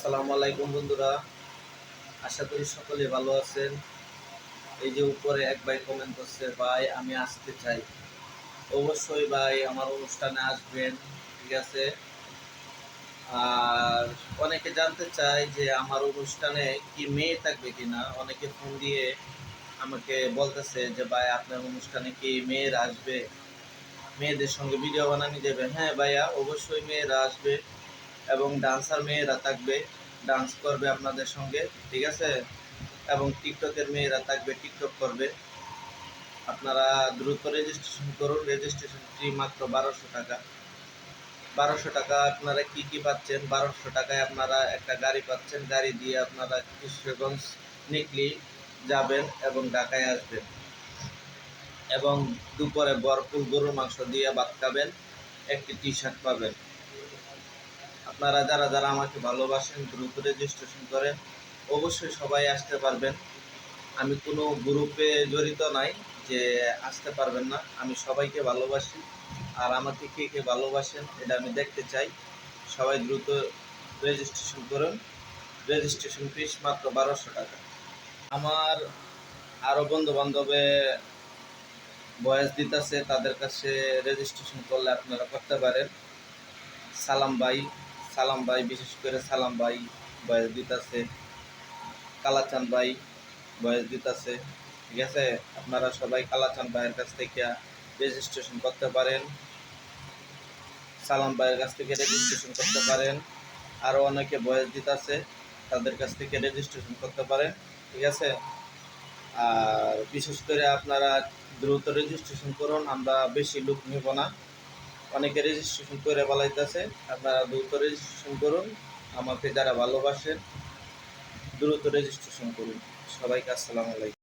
আসসালামু আলাইকুম বন্ধুরা, আশা করি সকলে ভালো আছেন। এই যে উপরে এক ভাই কমেন্ট করছে, ভাই আমি আসতে চাই। অবশ্যই ভাই আমার অনুষ্ঠানে আসবেন, ঠিক আছে। আর অনেকে জানতে চায় যে আমার অনুষ্ঠানে কি মেয়ে থাকবে কিনা। অনেকে ফোন দিয়ে আমাকে বলতেছে যে ভাই আপনার অনুষ্ঠানে কি মেয়েরা আসবে, মেয়েদের সঙ্গে ভিডিও বানানি দেবে। হ্যাঁ ভাইয়া, অবশ্যই মেয়েরা আসবে এবং ডান্সার মেয়েরা থাকবে, ডান্স করবে আপনাদের সঙ্গে, ঠিক আছে। এবং টিকটকের মেয়েরা থাকবে, টিকটক করবে। আপনারা দ্রুত রেজিস্ট্রেশন করুন। রেজিস্ট্রেশন ফি মাত্র 1200 টাকা। 1200 টাকা আপনারা কি কি পাচ্ছেন? 1200 টাকায় আপনারা একটা গাড়ি পাচ্ছেন। গাড়ি দিয়ে আপনারা কিশোরগঞ্জ নিকলি যাবেন এবং ঢাকায় আসবেন, এবং দুপুরে ভরপুর গরুর মাংস দিয়ে ভাত খাবেন, একটি টি শার্ট পাবেন। আপনারা যারা যারা আমাকে ভালোবাসেন দ্রুত রেজিস্ট্রেশন করেন। অবশ্যই সবাই আসতে পারবেন। আমি কোনো গ্রুপে জড়িত নাই যে আসতে পারবেন না। আমি সবাইকে ভালোবাসি, আর আমাকে কে কে ভালোবাসেন এটা আমি দেখতে চাই। সবাই দ্রুত রেজিস্ট্রেশন করুন। রেজিস্ট্রেশন ফিস মাত্র 1200 টাকা। আমার আরও বন্ধু বান্ধবে ভয়েস দিতেছে, তাদের কাছে রেজিস্ট্রেশন করলে আপনারা করতে পারেন। সালাম ভাই, সালাম ভাই, বিশেষ করে সালাম ভাই ভয়েস দিতেছে। কালাচান ভাই ভয়েস দিতেছে, ঠিক আছে। আপনারা সবাই কালাচান ভাইয়ের কাছ থেকে রেজিস্ট্রেশন করতে পারেন, সালাম ভাইয়ের কাছ থেকে রেজিস্ট্রেশন করতে পারেন। আরও অনেকে ভয়েস দিতেছে, তাদের কাছ থেকে রেজিস্ট্রেশন করতে পারেন, ঠিক আছে। আর বিশেষ করে আপনারা দ্রুত রেজিস্ট্রেশন করুন, আমরা বেশি লোক নেব না। অনেকে রেজিস্ট্রেশন করে বলাইতেছে, আপনারা দ্রুত রেজিস্ট্রেশন করুন। আমাকে যারা ভালোবাসেন দ্রুত রেজিস্ট্রেশন করুন। সবাইকে আসসালামু আলাইকুম।